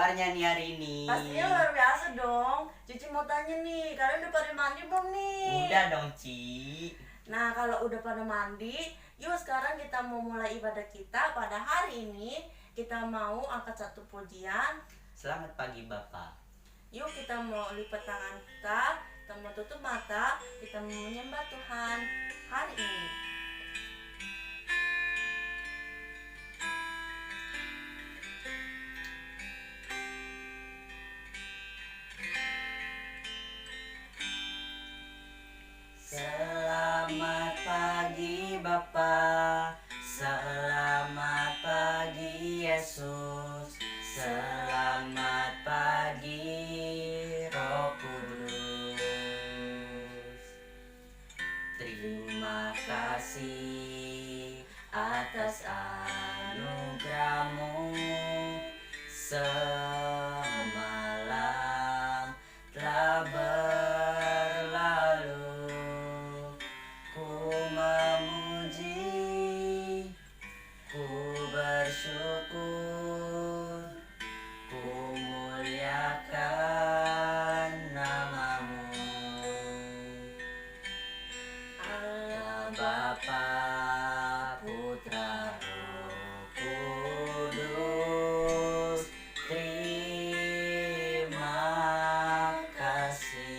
kabarnya nih hari ini? Pastinya luar biasa dong. Cici mau tanya nih, kalian udah pada mandi belum nih? Udah dong, Ci. Nah, kalau udah pada mandi, yuk sekarang kita mau mulai ibadah kita. Pada hari ini kita mau angkat satu pujian. Selamat pagi, Bapak. Yuk kita mau lipat tangan kita mau tutup mata, kita mau menyembah Tuhan hari ini. Selamat pagi, Bapak. Selamat pagi, Yesus. Selamat pagi, Roh Kudus. Terima kasih atas anugerah-Mu. Semalam telah berlalu, ku memuji, ku bersyukur, ku muliakan nama-Mu. Allah Bapa, Putra, Roh Kudus, terima kasih.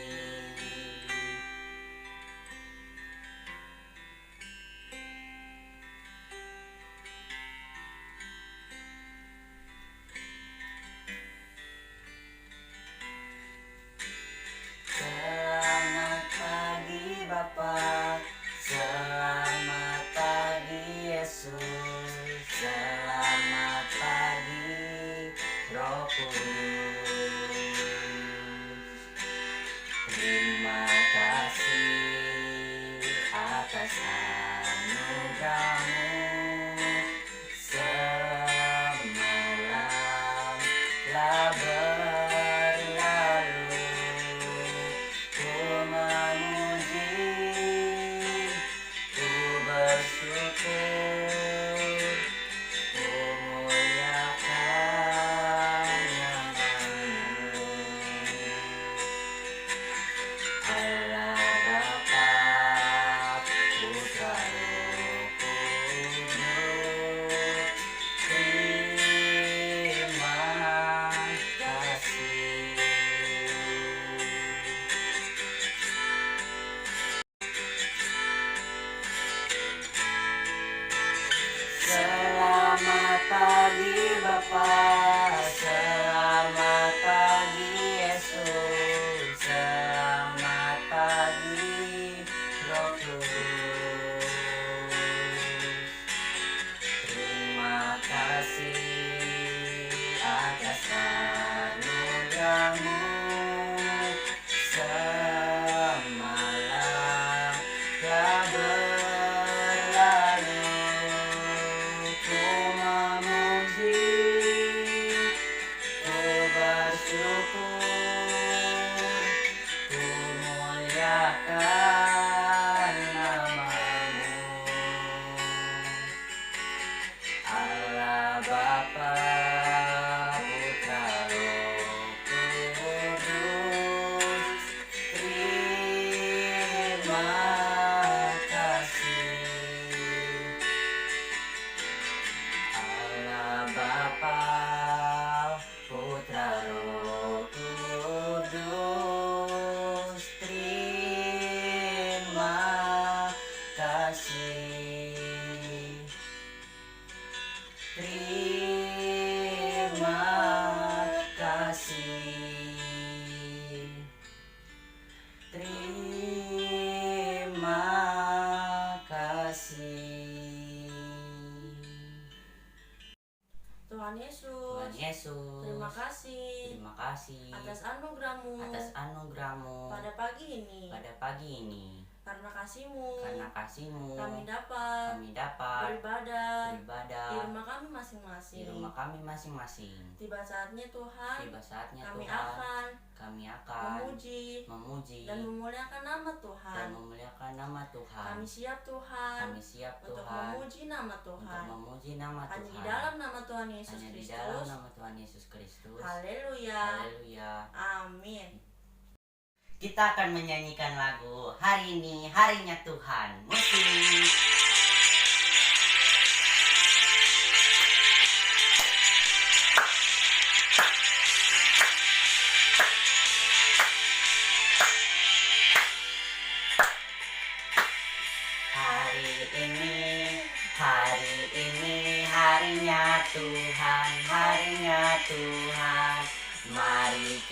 Selamat pagi, Bapak. Selamat pagi, Yesus. Selamat pagi, Roh Kudus. Terima kasih atas anugerah-Mu. Semalam telah berlalu, ku memuji, ku bersyukur, ku muliakan nama-Mu. Allah Bapa, Putra, Roh Kudus, terima kasih. Selamat pagi, Bapak. Selamat pagi, Yesus. Selamat pagi, Roh Kudus. Terima kasih atas anugerah-Mu. Semalam telah berlalu, ku memuji, ku bersyukur, ku muliakan nama-Mu. Allah Bapa, Putra, Roh Kudus, terima kasih. Allah Bapa, Putra, Roh Kudus, terima kasih. Terima kasih. Terima kasih. Tuhan Yesus, Tuhan Yesus, terima kasih terima kasih atas anugerah-Mu pada pagi ini. Karena kasih-Mu Karena kasih-Mu kami dapat beribadah di rumah kami di masing-masing. rumah kami masing-masing. Tiba saatnya Tuhan, Tiba saatnya kami Tuhan, akan kami akan memuji dan dan memuliakan nama Tuhan. memuliakan nama Tuhan. Kami siap Tuhan Kami siap untuk Tuhan memuji nama untuk Tuhan. memuji nama Hanya di Tuhan. dalam nama Tuhan Yesus Hanya di dalam Kristus. nama Tuhan Yesus Kristus. Haleluya. Haleluya. Amin. Kita akan menyanyikan lagu Hari Ini Harinya Tuhan. Musik. Hari ini harinya Tuhan, harinya Tuhan. Mari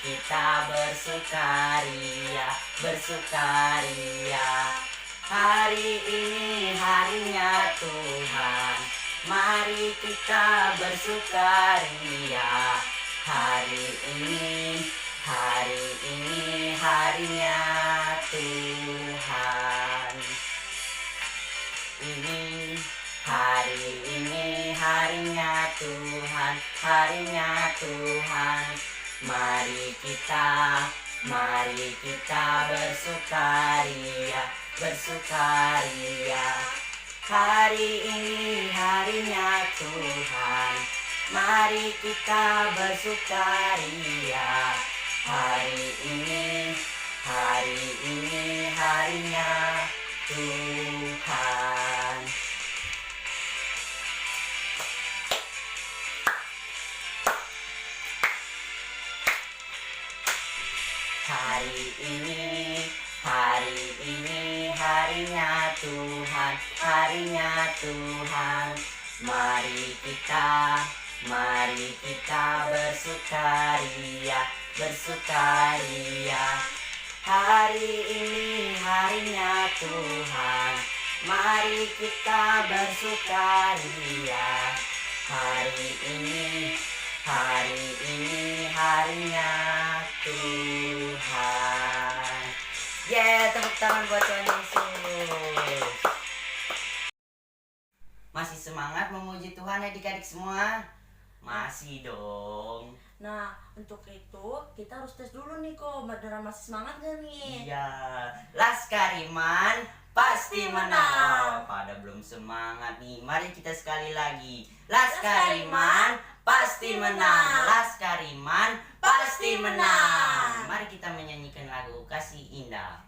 kita bersukaria, bersukaria. Hari ini harinya Tuhan, mari kita bersukaria. Hari ini harinya Tuhan. Hari ini harinya Tuhan, harinya Tuhan. Mari kita bersukaria, bersukaria. Hari ini harinya Tuhan, mari kita bersukaria. Hari ini harinya Tuhan. Hari ini harinya Tuhan, harinya Tuhan. Mari kita bersukaria, bersukaria. Hari ini harinya Tuhan, mari kita bersukaria. Hari ini harinya Tuhan. Tepuk tangan buat Tuhan Yesus. Masih semangat memuji Tuhan adik-adik semua? Masih dong. Nah, untuk itu kita harus tes dulu nih kok, beneran masih semangat gak nih? Iya, Laskar Iman pasti menang. Pada belum semangat nih, mari kita sekali lagi. Laskar Iman pasti menang. Laskar Iman pasti menang. Mari kita menyanyikan lagu Kasih Indah.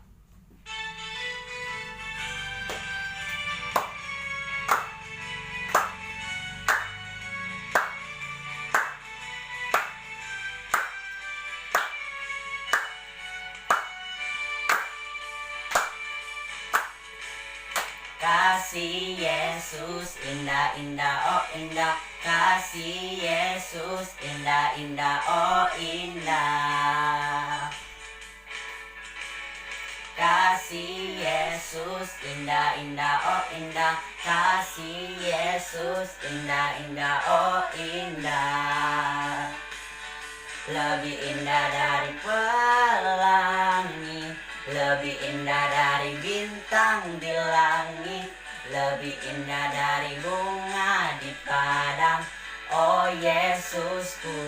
Kasih Yesus indah indah oh indah. Kasih Yesus indah indah oh indah. Kasih Yesus indah indah oh indah. Kasih Yesus indah indah oh indah. Lebih indah dari pelangi, lebih indah dari bintang di langit, lebih indah dari bunga di padang, oh Yesusku.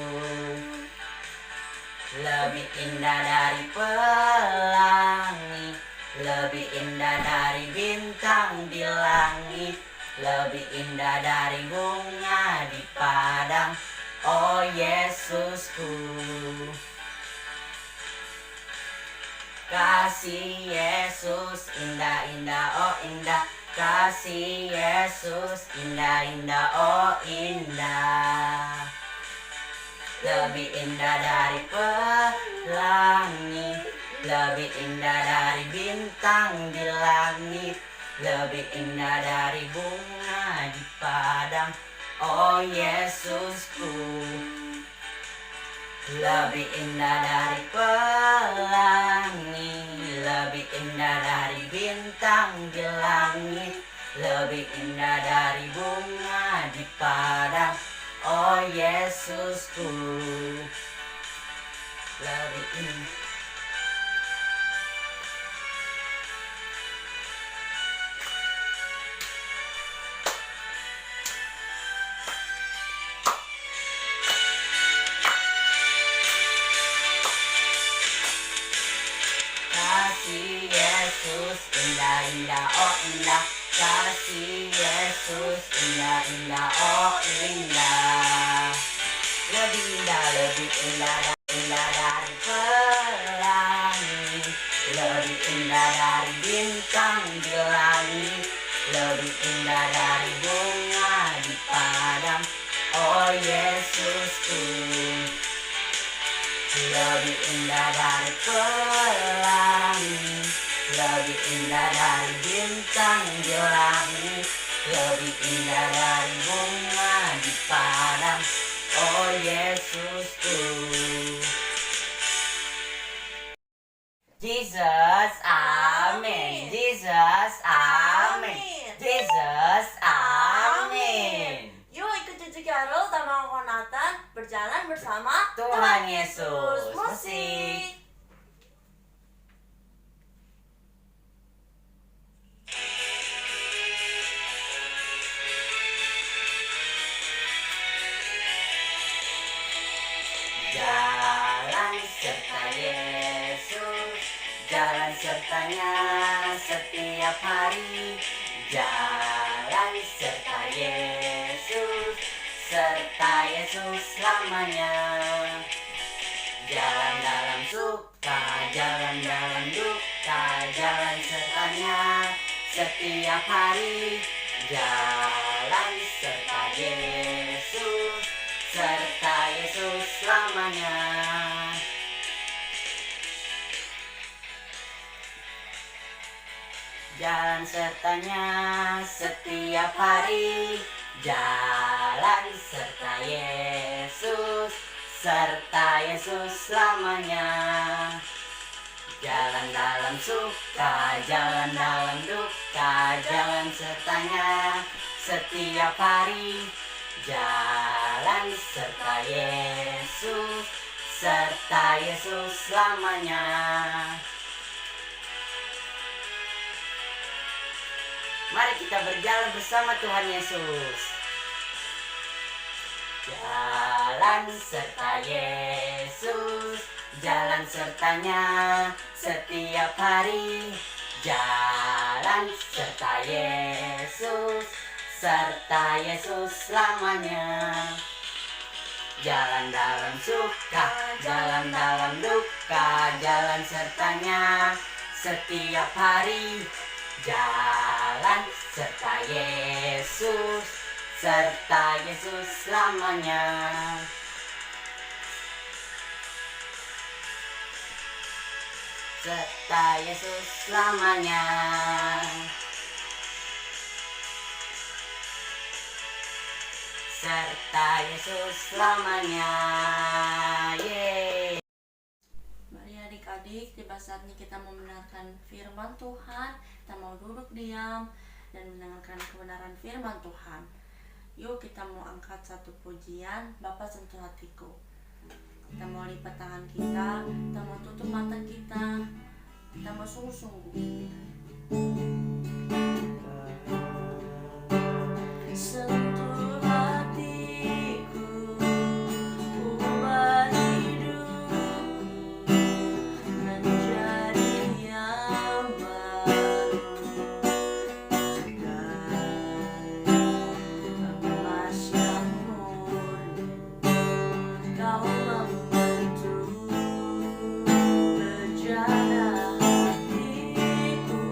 Lebih indah dari pelangi, lebih indah dari bintang di langit, lebih indah dari bunga di padang, oh Yesusku. Kasih Yesus indah indah oh indah. Kasih Yesus indah indah oh indah. Lebih indah dari pelangi, lebih indah dari bintang di langit, lebih indah dari bunga di padang, oh Yesusku. Lebih indah dari pelangi, lebih indah dari bintang di langit, lebih indah dari bunga di padang, oh Yesusku. Lebih indah. indah, oh indah. Kasih Yesus indah, indah, oh indah. Lebih indah dari pelangi, lebih indah dari bintang di langit, lebih indah dari bunga di padang. Oh Yesusku, lebih indah dari pelangi, lebih indah dari bintang di langit, lebih indah dari bunga di padang. Oh Yesusku. Jesus, amin. Jesus, amin. Jesus, amin. Yuk ikut Cici Carol sama Uncle Nathan berjalan bersama Tuhan Yesus. Musik. Jalan serta Yesus, jalan sertanya setiap hari. Jalan serta Yesus, serta Yesus selamanya. Jalan dalam suka, jalan dalam duka, jalan sertanya setiap hari. Jalan serta Yesus, serta Yesus selamanya. Jalan sertanya setiap hari. Jalan serta Yesus, serta Yesus selamanya. Jalan dalam suka, jalan dalam duka, jalan sertanya setiap hari. Jalan serta Yesus, serta Yesus selamanya. Mari kita berjalan bersama Tuhan Yesus. Jalan serta Yesus, jalan sertanya setiap hari. Jalan serta Yesus, serta Yesus selamanya. Jalan dalam suka, jalan dalam duka, jalan sertanya setiap hari. Jalan serta Yesus, serta Yesus selamanya. Serta Yesus selamanya. Serta Yesus selamanya. Yeay. Mari adik-adik, tiba saatnya kita mau mendengarkan firman Tuhan. Kita mau duduk diam dan mendengarkan kebenaran firman Tuhan. Yuk kita mau angkat satu pujian, Bapa sentuh hatiku. Kita mau lipat tangan kita mau tutup mata kita mau sungguh-sungguh. Sentuh hatiku, ubah hidupku menjadi yang baru. Emas yang murni, Kau membentuk bejana hatiku.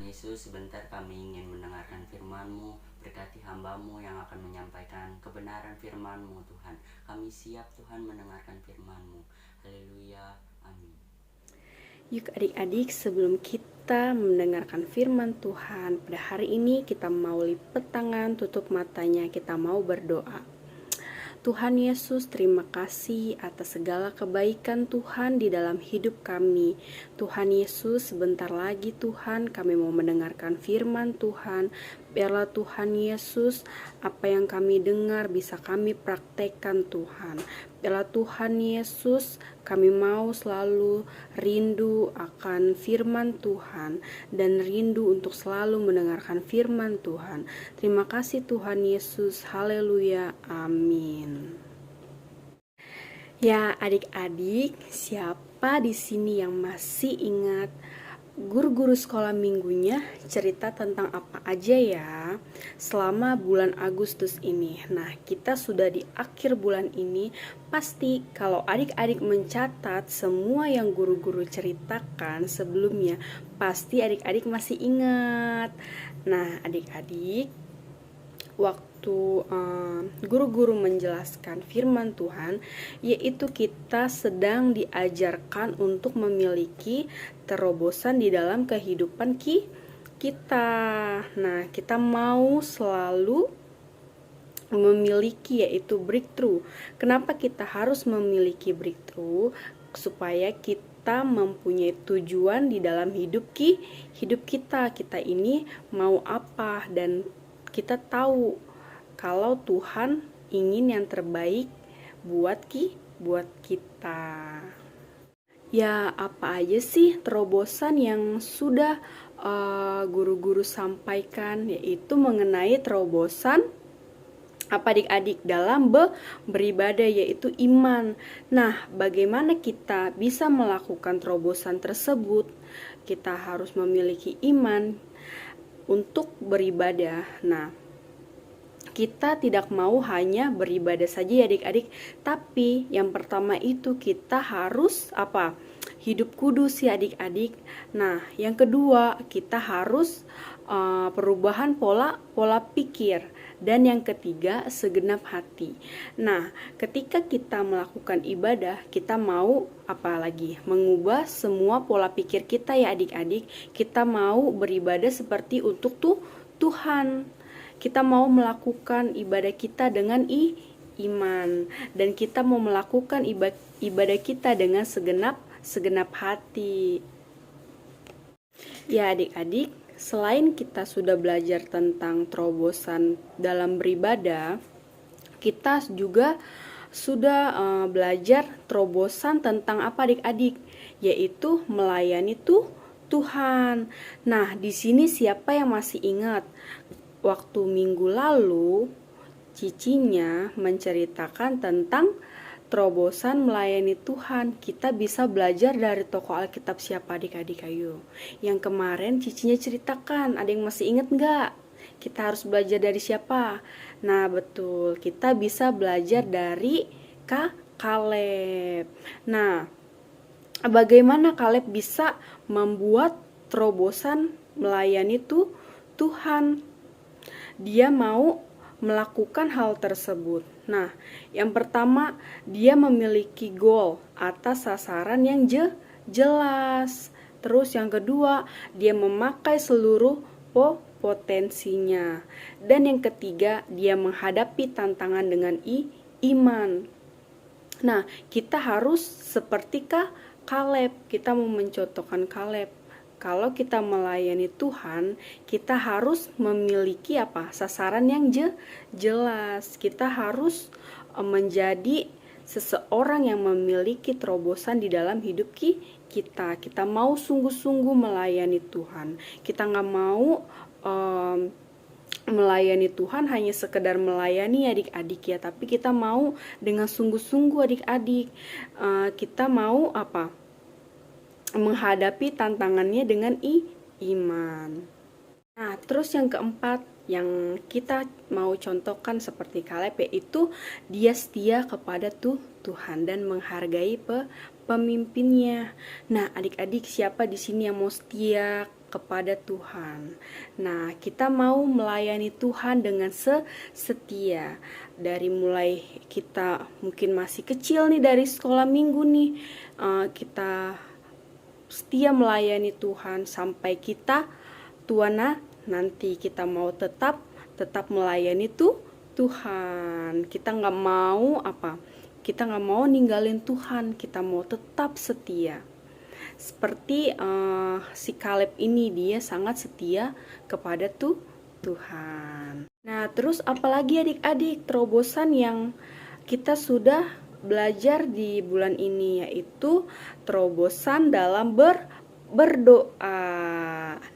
Yesus, sebentar kami ingin mendengarkan firman-Mu. Berkati hamba-Mu yang akan menyampaikan kebenaran firman-Mu, Tuhan. Kami siap, Tuhan, mendengarkan firman-Mu. Haleluya, amin. Yuk adik-adik, sebelum kita mendengarkan firman Tuhan pada hari ini, kita mau lipat tangan, tutup matanya, kita mau berdoa. Tuhan Yesus, terima kasih atas segala kebaikan Tuhan di dalam hidup kami. Tuhan Yesus, sebentar lagi Tuhan kami mau mendengarkan firman Tuhan. Biarlah Tuhan Yesus, apa yang kami dengar bisa kami praktekkan Tuhan. Biarlah Tuhan Yesus, kami mau selalu rindu akan firman Tuhan dan rindu untuk selalu mendengarkan firman Tuhan. Terima kasih Tuhan Yesus. Haleluya. Amin. Ya, adik-adik, siapa di sini yang masih ingat guru-guru sekolah minggunya cerita tentang apa aja ya selama bulan Agustus ini? Nah, kita sudah di akhir bulan ini. Pasti kalau adik-adik mencatat semua yang guru-guru ceritakan sebelumnya, pasti adik-adik masih ingat. Nah, adik-adik, waktu guru-guru menjelaskan firman Tuhan, yaitu kita sedang diajarkan untuk memiliki terobosan di dalam kehidupan kita. Nah, kita mau selalu memiliki yaitu breakthrough. Kenapa kita harus memiliki breakthrough? Supaya kita mempunyai tujuan di dalam hidup kita. Kita ini mau apa, dan kita tahu kalau Tuhan ingin yang terbaik buat kita. Ya, apa aja sih terobosan yang sudah guru-guru sampaikan, yaitu mengenai terobosan apa adik-adik dalam beribadah, yaitu iman. Nah, bagaimana kita bisa melakukan terobosan tersebut? Kita harus memiliki iman untuk beribadah. Nah, kita tidak mau hanya beribadah saja ya adik-adik, tapi yang pertama itu kita harus apa? Hidup kudus ya adik-adik. Nah, yang kedua kita harus perubahan pola pikir. Dan yang ketiga, segenap hati. Nah, ketika kita melakukan ibadah, kita mau apa lagi? Mengubah semua pola pikir kita ya adik-adik. Kita mau beribadah seperti untuk Tuhan. Kita mau melakukan ibadah kita dengan iman. Dan kita mau melakukan ibadah kita dengan segenap hati. Ya adik-adik, selain kita sudah belajar tentang terobosan dalam beribadah, kita juga sudah belajar terobosan tentang apa adik-adik? Yaitu melayani Tuhan. Nah, di sini siapa yang masih ingat? Waktu minggu lalu, cicinya menceritakan tentang terobosan melayani Tuhan. Kita bisa belajar dari tokoh Alkitab siapa adik-adik? Ayo. Yang kemarin cicinya ceritakan, ada yang masih ingat nggak? Kita harus belajar dari siapa? Nah, betul, kita bisa belajar dari Kaleb. Nah, bagaimana Kaleb bisa membuat terobosan melayani Tuhan? Dia mau melakukan hal tersebut. Nah, yang pertama, dia memiliki goal atas sasaran yang jelas. Terus yang kedua, dia memakai seluruh potensinya. Dan yang ketiga, dia menghadapi tantangan dengan iman. Nah, kita harus seperti Kaleb. Kita mau mencontohkan Kaleb. Kalau kita melayani Tuhan, kita harus memiliki apa? Sasaran yang jelas. Kita harus menjadi seseorang yang memiliki terobosan di dalam hidup kita. Kita mau sungguh-sungguh melayani Tuhan. Kita nggak mau melayani Tuhan hanya sekedar melayani adik-adik ya, tapi kita mau dengan sungguh-sungguh adik-adik. Kita mau apa? Menghadapi tantangannya dengan iman. Nah, terus yang keempat yang kita mau contohkan seperti Kaleb, yaitu dia setia kepada Tuhan dan menghargai pemimpinnya. Nah, adik-adik, siapa di sini yang mau setia kepada Tuhan. Nah, kita mau melayani Tuhan dengan setia. Dari mulai kita mungkin masih kecil nih, dari sekolah minggu nih, kita setia melayani Tuhan sampai kita tua, nanti kita mau tetap melayani Tuhan. Kita nggak mau kita nggak mau ninggalin Tuhan, kita mau tetap setia. Seperti si Kaleb ini, dia sangat setia kepada Tuhan. Nah, terus apalagi adik-adik terobosan yang kita sudah belajar di bulan ini, yaitu terobosan dalam berdoa.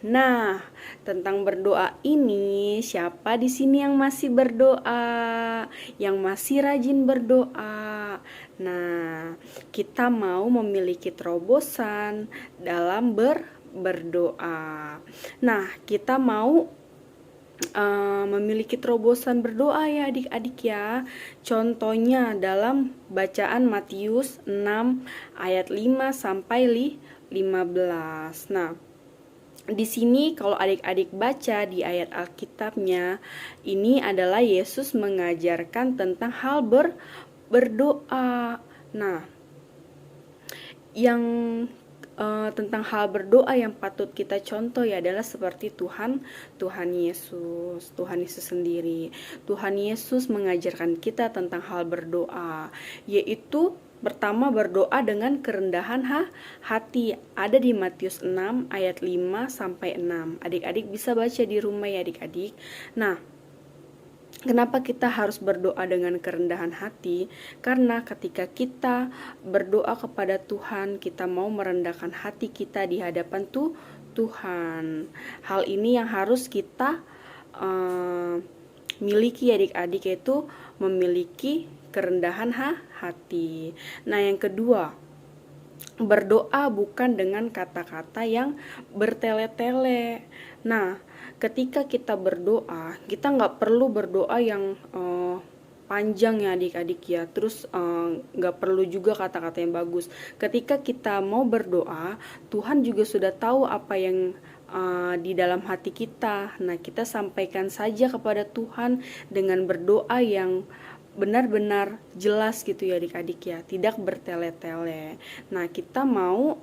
Nah, tentang berdoa ini, siapa di sini yang masih berdoa, yang masih rajin berdoa? Nah, kita mau memiliki terobosan dalam berdoa. Nah, kita mau memiliki terobosan berdoa ya adik-adik ya. Contohnya dalam bacaan Matius 6 ayat 5 sampai 15. Nah, di sini kalau adik-adik baca di ayat Alkitabnya, ini adalah Yesus mengajarkan tentang hal berdoa. Nah, yang tentang hal berdoa yang patut kita contoh ya adalah seperti Tuhan Yesus sendiri. Tuhan Yesus mengajarkan kita tentang hal berdoa, yaitu pertama berdoa dengan kerendahan hati. Ada di Matius 6 ayat 5 sampai 6. Adik-adik bisa baca di rumah ya adik-adik. Nah, kenapa kita harus berdoa dengan kerendahan hati? Karena ketika kita berdoa kepada Tuhan, kita mau merendahkan hati kita di hadapan Tuhan. Hal ini yang harus kita miliki adik-adik, yaitu memiliki kerendahan hati. Nah, yang kedua, berdoa bukan dengan kata-kata yang bertele-tele. Nah, ketika kita berdoa, kita nggak perlu berdoa yang panjang ya adik-adik ya. Terus nggak perlu juga kata-kata yang bagus. Ketika kita mau berdoa, Tuhan juga sudah tahu apa yang di dalam hati kita. Nah, kita sampaikan saja kepada Tuhan dengan berdoa yang benar-benar jelas gitu ya adik-adik ya, tidak bertele-tele. Nah, kita mau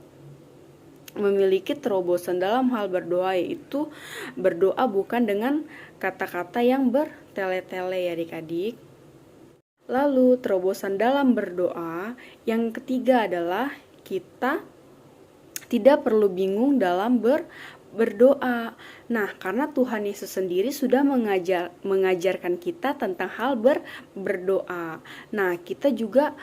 memiliki terobosan dalam hal berdoa, yaitu berdoa bukan dengan kata-kata yang bertele-tele ya adik-adik. Lalu terobosan dalam berdoa yang ketiga adalah kita tidak perlu bingung dalam berdoa. Nah, karena Tuhan Yesus sendiri sudah mengajarkan kita tentang hal berdoa. Nah, kita juga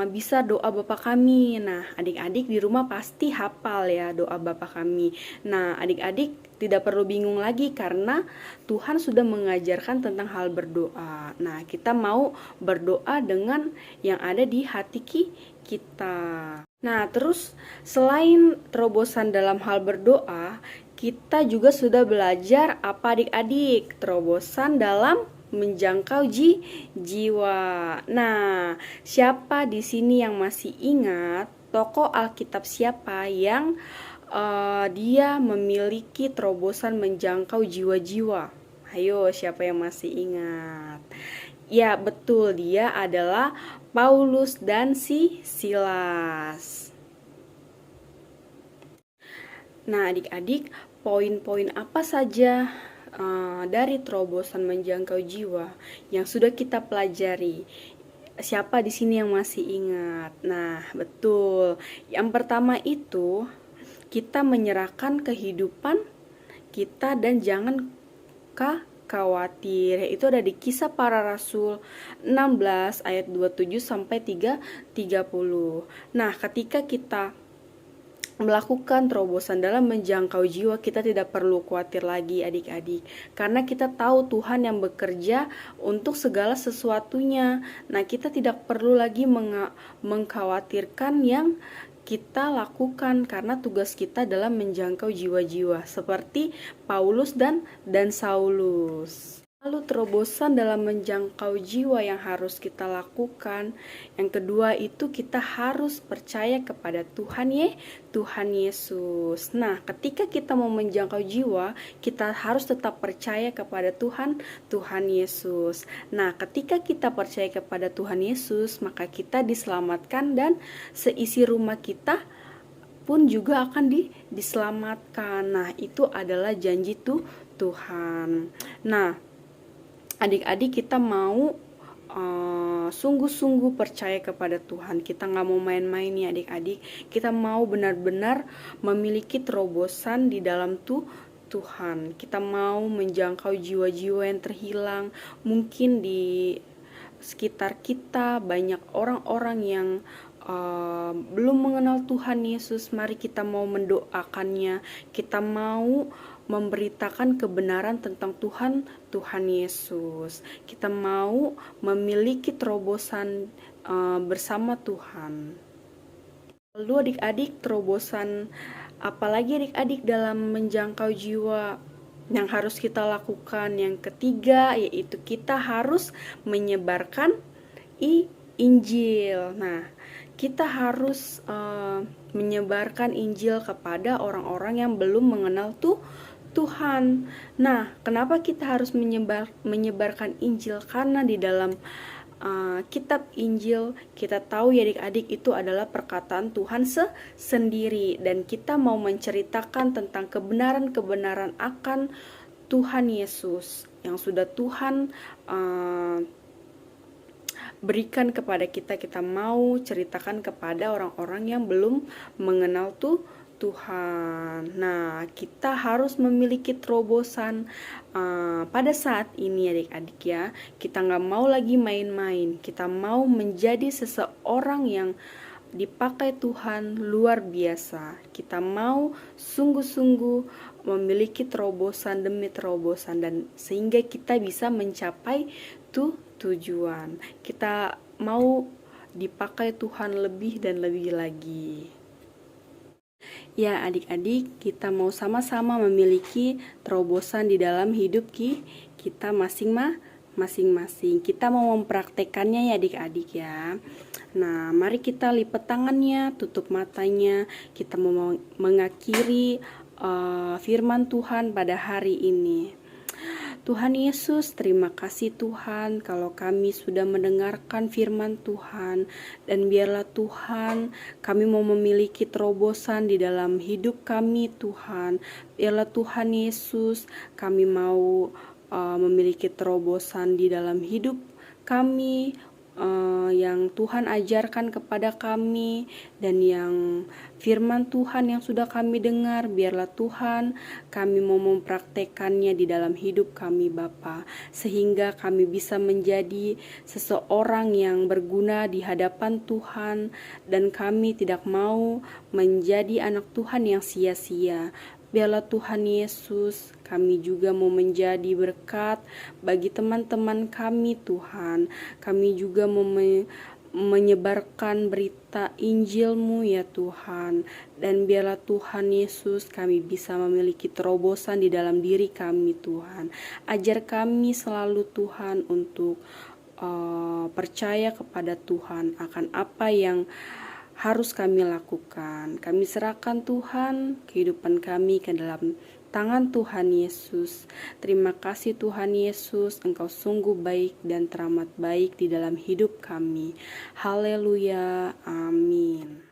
bisa doa Bapa kami. Nah, adik-adik di rumah pasti hafal ya doa Bapa kami. Nah, adik-adik tidak perlu bingung lagi karena Tuhan sudah mengajarkan tentang hal berdoa. Nah, kita mau berdoa dengan yang ada di hati kita. Nah, terus selain terobosan dalam hal berdoa, kita juga sudah belajar apa adik-adik? Terobosan dalam menjangkau jiwa. Nah, siapa di sini yang masih ingat tokoh Alkitab siapa yang dia memiliki terobosan menjangkau jiwa-jiwa? Ayo, siapa yang masih ingat? Ya, betul, dia adalah Paulus dan Silas. Nah, adik-adik, poin-poin apa saja dari terobosan menjangkau jiwa yang sudah kita pelajari? Siapa di sini yang masih ingat? Nah, betul. Yang pertama itu, kita menyerahkan kehidupan kita dan jangan khawatir. Itu ada di Kisah Para Rasul 16 ayat 27 sampai 30. Nah, ketika kita melakukan terobosan dalam menjangkau jiwa, kita tidak perlu khawatir lagi adik-adik, karena kita tahu Tuhan yang bekerja untuk segala sesuatunya. Nah, kita tidak perlu lagi mengkhawatirkan yang kita lakukan, karena tugas kita dalam menjangkau jiwa-jiwa seperti Paulus dan Saulus. Lalu terobosan dalam menjangkau jiwa yang harus kita lakukan. Yang kedua itu kita harus percaya kepada Tuhan Yesus. Nah, ketika kita mau menjangkau jiwa, kita harus tetap percaya kepada Tuhan Yesus. Nah, ketika kita percaya kepada Tuhan Yesus, maka kita diselamatkan dan seisi rumah kita pun juga akan diselamatkan. Nah, itu adalah janji Tuhan. Nah, adik-adik kita mau sungguh-sungguh percaya kepada Tuhan. Kita nggak mau main-main ya adik-adik. Kita mau benar-benar memiliki terobosan di dalam Tuhan. Kita mau menjangkau jiwa-jiwa yang terhilang. Mungkin di sekitar kita banyak orang-orang yang belum mengenal Tuhan Yesus. Mari kita mau mendoakannya. Kita mau memberitakan kebenaran tentang Tuhan Yesus. Kita mau memiliki terobosan bersama Tuhan. Lalu adik-adik, terobosan apalagi adik-adik dalam menjangkau jiwa yang harus kita lakukan? Yang ketiga yaitu kita harus menyebarkan Injil. Nah, kita harus menyebarkan Injil kepada orang-orang yang belum mengenal Tuhan. Nah, kenapa kita harus menyebarkan Injil? Karena di dalam kitab Injil kita tahu ya adik-adik, itu adalah perkataan Tuhan sendiri, dan kita mau menceritakan tentang kebenaran-kebenaran akan Tuhan Yesus yang sudah Tuhan berikan kepada kita. Kita mau ceritakan kepada orang-orang yang belum mengenal Tuhan. Nah, kita harus memiliki terobosan pada saat ini adik-adik ya. Kita nggak mau lagi main-main. Kita mau menjadi seseorang yang dipakai Tuhan luar biasa. Kita mau sungguh-sungguh memiliki terobosan demi terobosan, dan sehingga kita bisa mencapai tujuan. Kita mau dipakai Tuhan lebih dan lebih lagi. Ya adik-adik, kita mau sama-sama memiliki terobosan di dalam hidup kita masing-masing. Kita mau mempraktekannya ya adik-adik ya. Nah, mari kita lipat tangannya, tutup matanya. Kita mau mengakhiri firman Tuhan pada hari ini. Tuhan Yesus, terima kasih Tuhan kalau kami sudah mendengarkan firman Tuhan, dan biarlah Tuhan kami mau memiliki terobosan di dalam hidup kami Tuhan. Biarlah Tuhan Yesus kami mau memiliki terobosan di dalam hidup kami, yang Tuhan ajarkan kepada kami, dan yang firman Tuhan yang sudah kami dengar, biarlah Tuhan kami mau mempraktekannya di dalam hidup kami Bapa, sehingga kami bisa menjadi seseorang yang berguna di hadapan Tuhan, dan kami tidak mau menjadi anak Tuhan yang sia-sia. Biarlah Tuhan Yesus, kami juga mau menjadi berkat bagi teman-teman kami Tuhan. Kami juga mau menyebarkan berita Injil-Mu ya Tuhan. Dan biarlah Tuhan Yesus kami bisa memiliki terobosan di dalam diri kami Tuhan. Ajar kami selalu Tuhan untuk percaya kepada Tuhan akan apa yang harus kami lakukan. Kami serahkan Tuhan kehidupan kami ke dalam tangan Tuhan Yesus. Terima kasih Tuhan Yesus, Engkau sungguh baik dan teramat baik di dalam hidup kami. Haleluya, amin.